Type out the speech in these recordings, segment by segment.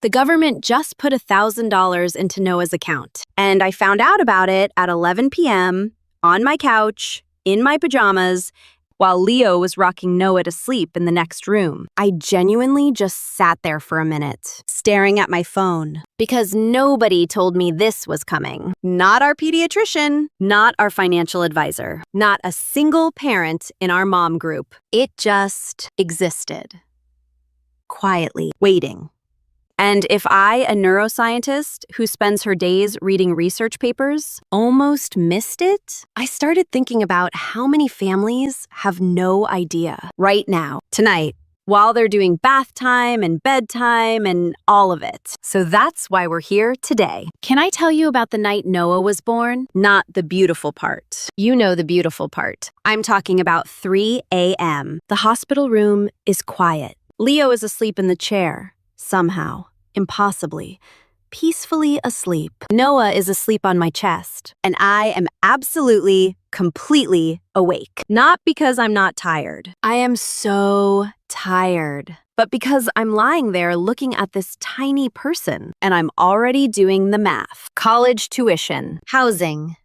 The government just put $1,000 into Noah's account, and I found out about it at 11 p.m. on my couch, in my pajamas, while Leo was rocking Noah to sleep in the next room. I genuinely just sat there for a minute, staring at my phone, because nobody told me this was coming. Not our pediatrician, not our financial advisor, not a single parent in our mom group. It just existed, quietly waiting. And if I, a neuroscientist who spends her days reading research papers, almost missed it, I started thinking about how many families have no idea right now, tonight, while they're doing bath time and bedtime and all of it. So that's why we're here today. Can I tell you about the night Noah was born? Not the beautiful part. You know the beautiful part. I'm talking about 3 a.m. The hospital room is quiet. Leo is asleep in the chair. Somehow, impossibly, peacefully asleep. Noah is asleep on my chest, and I am absolutely, completely awake. Not because I'm not tired. I am so tired. But because I'm lying there looking at this tiny person, and I'm already doing the math. College tuition, housing,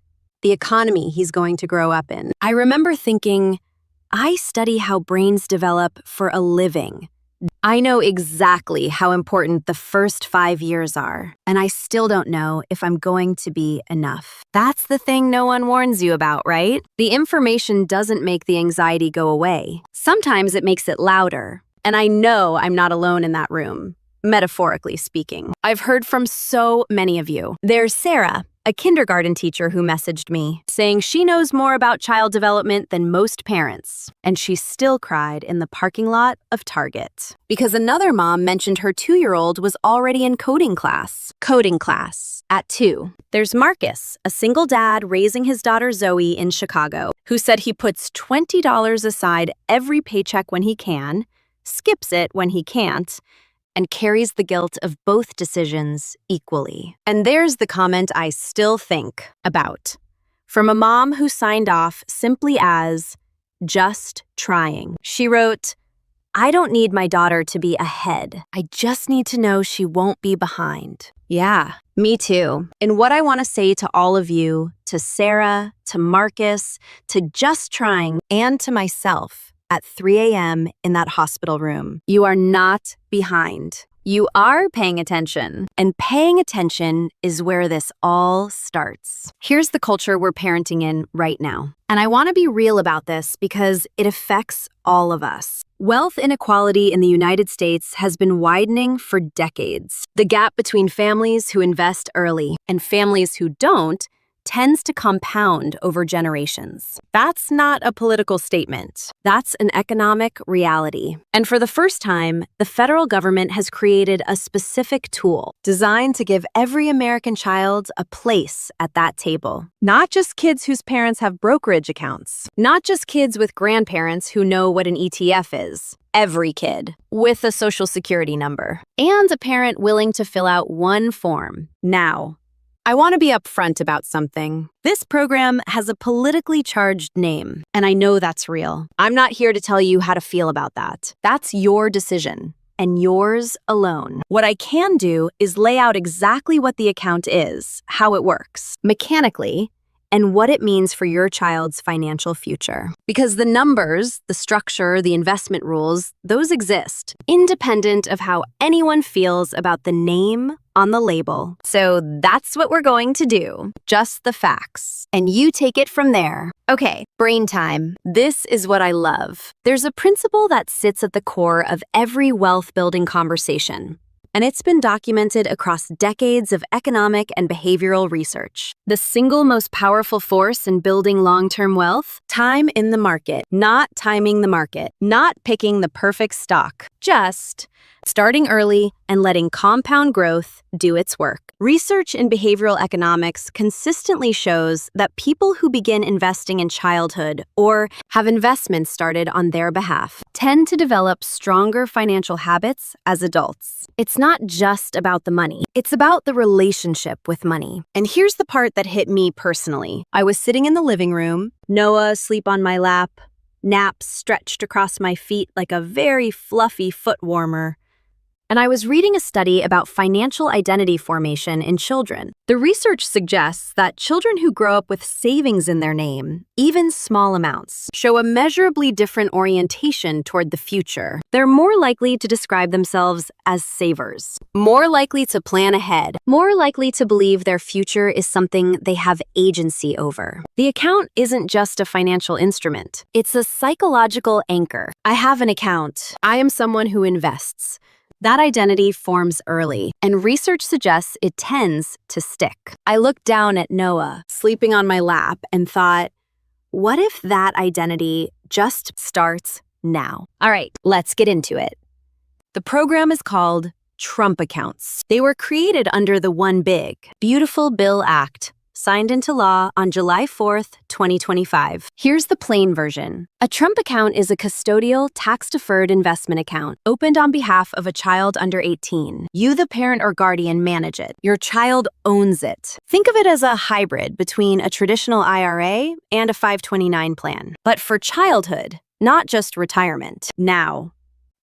the economy he's going to grow up in. I remember thinking, I study how brains develop for a living. I know exactly how important the first 5 years are, and I still don't know if I'm going to be enough. That's the thing no one warns you about, right? The information doesn't make the anxiety go away. Sometimes it makes it louder, and I know I'm not alone in that room, metaphorically speaking. I've heard from so many of you. There's Sarah, a kindergarten teacher who messaged me, saying she knows more about child development than most parents, and she still cried in the parking lot of Target. Because another mom mentioned her 2-year-old was already in coding class at 2. There's Marcus, a single dad raising his daughter Zoe in Chicago, who said he puts $20 aside every paycheck when he can, skips it when he can't, and carries the guilt of both decisions equally. And there's the comment I still think about. From a mom who signed off simply as, just trying. She wrote, I don't need my daughter to be ahead. I just need to know she won't be behind. Yeah, me too. And what I want to say to all of you, to Sarah, to Marcus, to Just Trying, and to myself, at 3 a.m. in that hospital room. You are not behind. You are paying attention. And paying attention is where this all starts. Here's the culture we're parenting in right now. And I want to be real about this because it affects all of us. Wealth inequality in the United States has been widening for decades. The gap between families who invest early and families who don't tends to compound over generations. That's not a political statement. That's an economic reality. And for the first time, the federal government has created a specific tool designed to give every American child a place at that table. Not just kids whose parents have brokerage accounts. Not just kids with grandparents who know what an ETF is. Every kid with a social security number. And a parent willing to fill out one form now. I want to be upfront about something. This program has a politically charged name, and I know that's real. I'm not here to tell you how to feel about that. That's your decision, and yours alone. What I can do is lay out exactly what the account is, how it works, mechanically, and what it means for your child's financial future. Because the numbers, the structure, the investment rules, those exist, independent of how anyone feels about the name on the label. So that's what we're going to do. Just the facts. And you take it from there. Okay, brain time. This is what I love. There's a principle that sits at the core of every wealth-building conversation. And it's been documented across decades of economic and behavioral research. The single most powerful force in building long-term wealth? Time in the market. Not timing the market. Not picking the perfect stock. Just starting early and letting compound growth do its work. Research in behavioral economics consistently shows that people who begin investing in childhood or have investments started on their behalf tend to develop stronger financial habits as adults. It's not just about the money. It's about the relationship with money. And here's the part that hit me personally. I was sitting in the living room, Noah asleep on my lap, naps stretched across my feet like a very fluffy foot warmer. and I was reading a study about financial identity formation in children. The research suggests that children who grow up with savings in their name, even small amounts, show a measurably different orientation toward the future. They're more likely to describe themselves as savers, more likely to plan ahead, more likely to believe their future is something they have agency over. The account isn't just a financial instrument, it's a psychological anchor. I have an account. I am someone who invests. That identity forms early, and research suggests it tends to stick. I looked down at Noah, sleeping on my lap, and thought, what if that identity just starts now? All right, let's get into it. The program is called Trump Accounts. They were created under the One Big, Beautiful Bill Act, signed into law on July 4th, 2025. Here's the plain version. A Trump account is a custodial, tax-deferred investment account opened on behalf of a child under 18. You, the parent or guardian, manage it. Your child owns it. Think of it as a hybrid between a traditional IRA and a 529 plan, but for childhood, not just retirement. Now,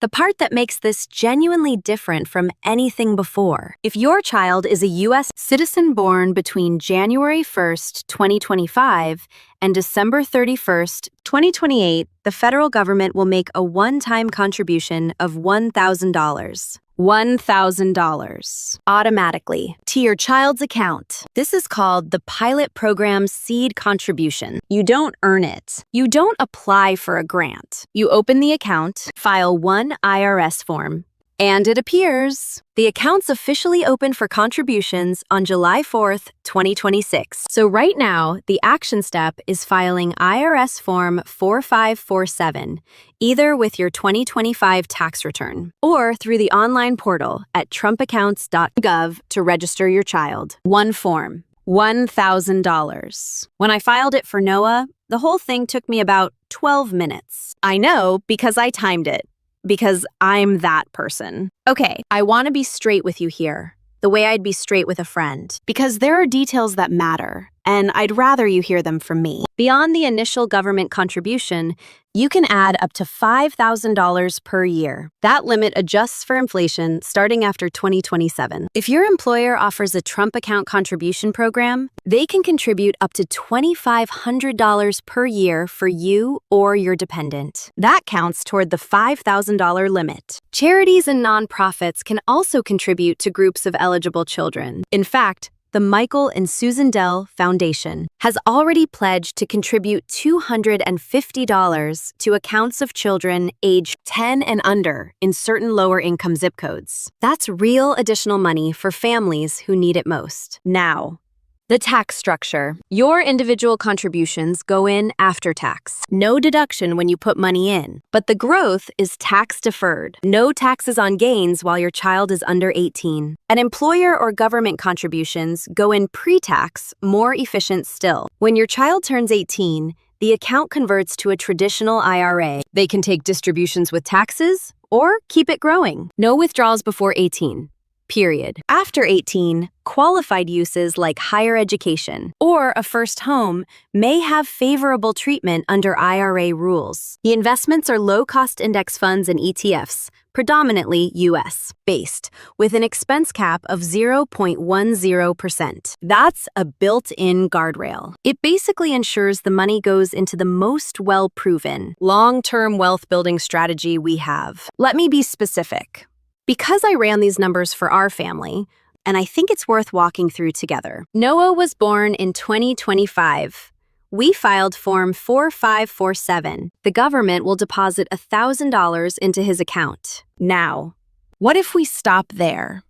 the part that makes this genuinely different from anything before. If your child is a U.S. citizen born between January 1st, 2025 and December 31st, 2028, the federal government will make a one-time contribution of $1,000. $1,000 automatically to your child's account. This is called the pilot program's seed contribution. You don't earn it. You don't apply for a grant. You open the account, file one IRS form, and it appears. The account's officially open for contributions on July 4th, 2026. So right now, the action step is filing IRS Form 4547, either with your 2025 tax return or through the online portal at trumpaccounts.gov to register your child. One form, $1,000. When I filed it for Noah, the whole thing took me about 12 minutes. I know because I timed it. Because I'm that person. Okay, I want to be straight with you here, the way I'd be straight with a friend, because there are details that matter, and I'd rather you hear them from me. Beyond the initial government contribution, you can add up to $5,000 per year. That limit adjusts for inflation starting after 2027. If your employer offers a Trump account contribution program, they can contribute up to $2,500 per year for you or your dependent. That counts toward the $5,000 limit. Charities and nonprofits can also contribute to groups of eligible children. In fact, the Michael and Susan Dell Foundation has already pledged to contribute $250 to accounts of children aged 10 and under in certain lower-income zip codes. That's real additional money for families who need it most. Now, the tax structure. Your individual contributions go in after tax. No deduction when you put money in. But the growth is tax deferred. No taxes on gains while your child is under 18. And employer or government contributions go in pre-tax, more efficient still. When your child turns 18, the account converts to a traditional IRA. They can take distributions with taxes or keep it growing. No withdrawals before 18. Period. After 18, qualified uses like higher education or a first home may have favorable treatment under IRA rules. The investments are low-cost index funds and ETFs, predominantly U.S.-based, with an expense cap of 0.10%. That's a built-in guardrail. It basically ensures the money goes into the most well-proven, long-term wealth-building strategy we have. Let me be specific. Because I ran these numbers for our family, and I think it's worth walking through together. Noah was born in 2025. We filed Form 4547. The government will deposit $1,000 into his account. Now, what if we stop there?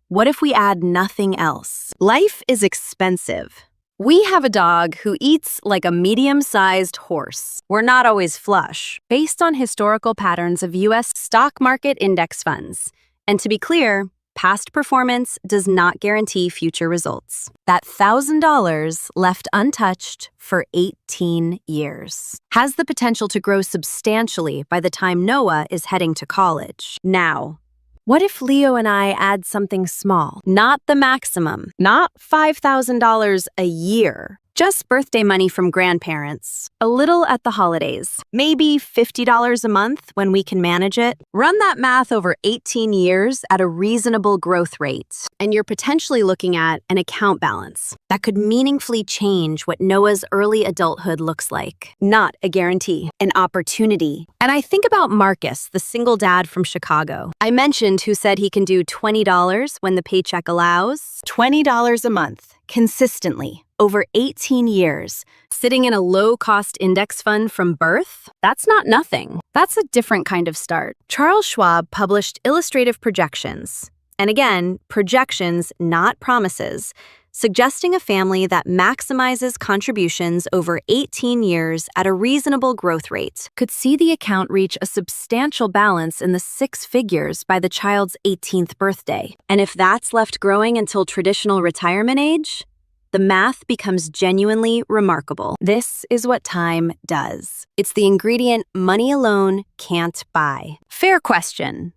What if we add nothing else? Life is expensive. We have a dog who eats like a medium-sized horse. We're not always flush, based on historical patterns of U.S. stock market index funds. And to be clear, past performance does not guarantee future results. That $1,000 left untouched for 18 years has the potential to grow substantially by the time Noah is heading to college. Now, What if Leo and I add something small? Not the maximum, not $5,000 a year. Just birthday money from grandparents, a little at the holidays, maybe $50 a month when we can manage it. Run that math over 18 years at a reasonable growth rate, and you're potentially looking at an account balance that could meaningfully change what Noah's early adulthood looks like. Not a guarantee, an opportunity. And I think about Marcus, the single dad from Chicago. I mentioned who said he can do $20 when the paycheck allows. $20 a month, consistently. Over 18 years, sitting in a low-cost index fund from birth? That's not nothing. That's a different kind of start. Charles Schwab published illustrative projections, and again, projections, not promises, suggesting a family that maximizes contributions over 18 years at a reasonable growth rate could see the account reach a substantial balance in the six figures by the child's 18th birthday. And if that's left growing until traditional retirement age, the math becomes genuinely remarkable. This is what time does. It's the ingredient money alone can't buy. Fair question.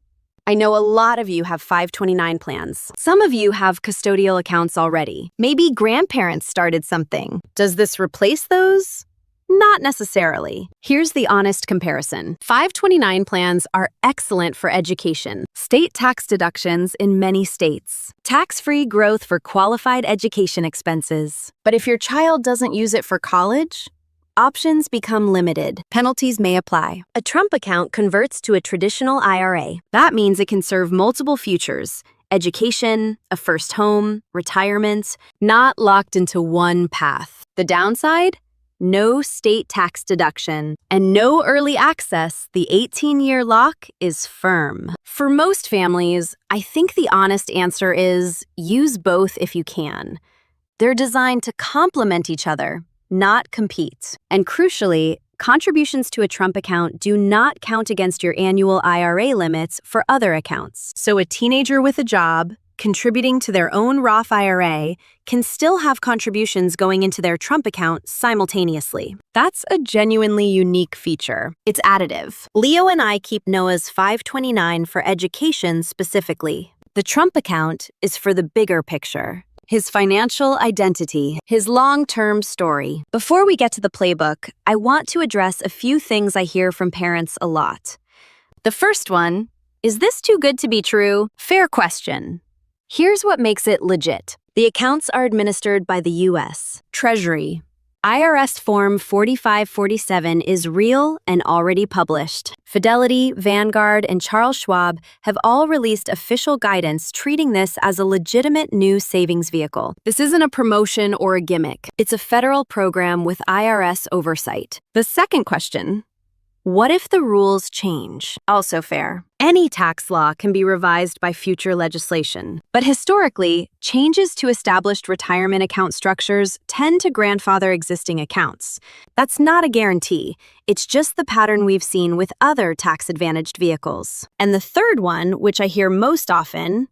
I know a lot of you have 529 plans. Some of you have custodial accounts already. Maybe grandparents started something. Does this replace those? Not necessarily. Here's the honest comparison. 529 plans are excellent for education. State tax deductions in many states. Tax-free growth for qualified education expenses. But if your child doesn't use it for college, options become limited. Penalties may apply. A Trump account converts to a traditional IRA. That means it can serve multiple futures. Education, a first home, retirement, not locked into one path. The downside? No state tax deduction, and no early access. The 18-year lock is firm. For most families, I think the honest answer is use both if you can. They're designed to complement each other, not compete. And crucially, contributions to a Trump account do not count against your annual IRA limits for other accounts. So a teenager with a job, contributing to their own Roth IRA, can still have contributions going into their Trump account simultaneously. That's a genuinely unique feature. It's additive. Leo and I keep Noah's 529 for education specifically. The Trump account is for the bigger picture. His financial identity, his long-term story. Before we get to the playbook, I want to address a few things I hear from parents a lot. The first one, is this too good to be true? Fair question. Here's what makes it legit. The accounts are administered by the U.S. Treasury. IRS Form 4547 is real and already published. Fidelity, Vanguard, and Charles Schwab have all released official guidance treating this as a legitimate new savings vehicle. This isn't a promotion or a gimmick. It's a federal program with IRS oversight. The second question, what if the rules change? Also fair. Any tax law can be revised by future legislation. But historically, changes to established retirement account structures tend to grandfather existing accounts. That's not a guarantee. It's just the pattern we've seen with other tax-advantaged vehicles. And the third one, which I hear most often,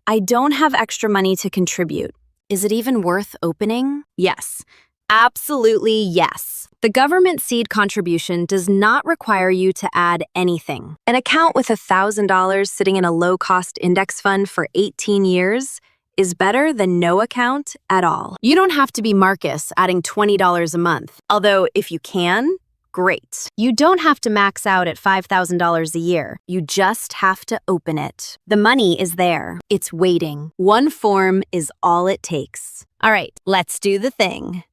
I don't have extra money to contribute. Is it even worth opening? Yes. Absolutely yes. The government seed contribution does not require you to add anything. An account with $1,000 sitting in a low-cost index fund for 18 years is better than no account at all. You don't have to be Marcus adding $20 a month, although if you can, great. You don't have to max out at $5,000 a year. You just have to open it. The money is there. It's waiting. One form is all it takes. All right, let's do the thing.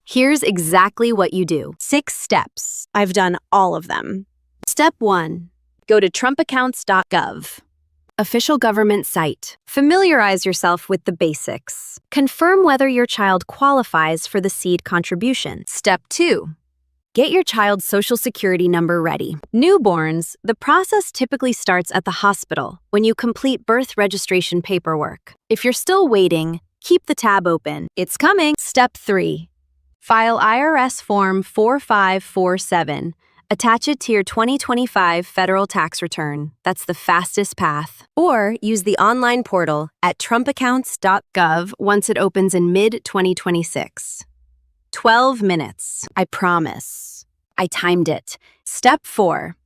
Here's exactly what you do. 6 steps. I've done all of them. Step 1. Go to trumpaccounts.gov. Official government site. Familiarize yourself with the basics. Confirm whether your child qualifies for the seed contribution. Step 2. Get your child's social security number ready. Newborns, the process typically starts at the hospital when you complete birth registration paperwork. If you're still waiting, keep the tab open. It's coming. Step 3. File IRS Form 4547. Attach it to your 2025 federal tax return. That's the fastest path. Or use the online portal at trumpaccounts.gov once it opens in mid-2026. 12 minutes. I promise. I timed it. Step 4.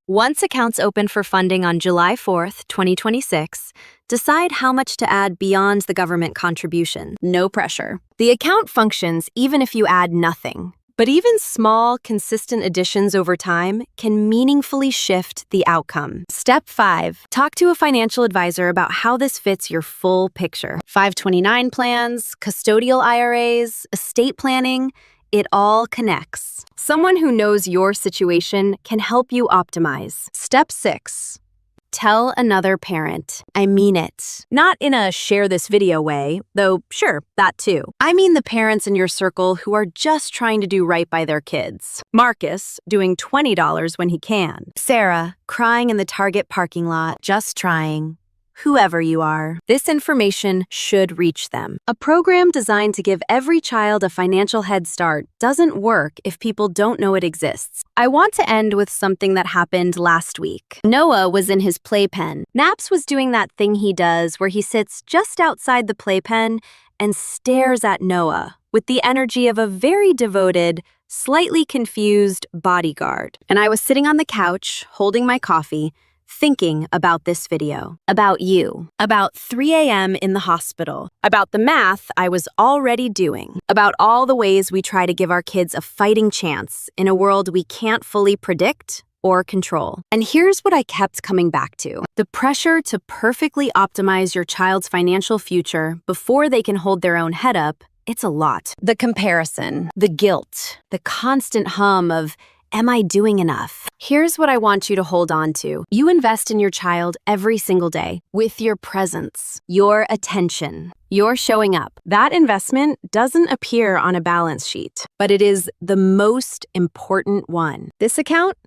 Once accounts open for funding on July 4th, 2026, decide how much to add beyond the government contribution. No pressure. The account functions even if you add nothing. But even small, consistent additions over time can meaningfully shift the outcome. Step 5. Talk to a financial advisor about how this fits your full picture. 529 plans, custodial IRAs, estate planning, it all connects. Someone who knows your situation can help you optimize. Step 6. Tell another parent. I mean it. Not in a share this video way, though sure, that too. I mean the parents in your circle who are just trying to do right by their kids. Marcus, doing $20 when he can. Sarah, crying in the Target parking lot, just trying. Whoever you are, this information should reach them. A program designed to give every child a financial head start doesn't work if people don't know it exists. I want to end with something that happened last week. Noah was in his playpen. Naps was doing that thing he does where he sits just outside the playpen and stares at Noah with the energy of a very devoted, slightly confused bodyguard. And I was sitting on the couch, holding my coffee, thinking about this video, about you, about 3 a.m. in the hospital, about the math I was already doing, about all the ways we try to give our kids a fighting chance in a world we can't fully predict or control. And here's what I kept coming back to. The pressure to perfectly optimize your child's financial future before they can hold their own head up, it's a lot. The comparison, the guilt, the constant hum of, am I doing enough? Here's what I want you to hold on to. You invest in your child every single day with your presence, your attention, your showing up. That investment doesn't appear on a balance sheet, but it is the most important one. This account?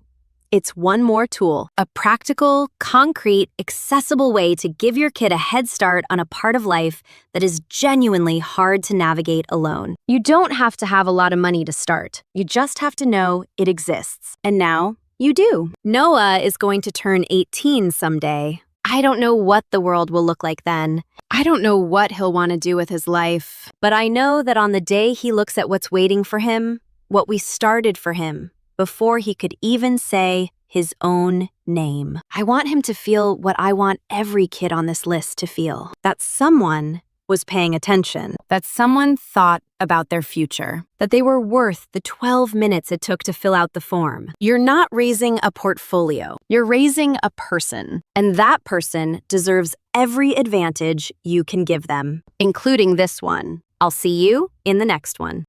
It's one more tool, a practical, concrete, accessible way to give your kid a head start on a part of life that is genuinely hard to navigate alone. You don't have to have a lot of money to start. You just have to know it exists. And now, you do. Noah is going to turn 18 someday. I don't know what the world will look like then. I don't know what he'll want to do with his life. But I know that on the day he looks at what's waiting for him, what we started for him, before he could even say his own name. I want him to feel what I want every kid on this list to feel. That someone was paying attention. That someone thought about their future. That they were worth the 12 minutes it took to fill out the form. You're not raising a portfolio. You're raising a person. And that person deserves every advantage you can give them, including this one. I'll see you in the next one.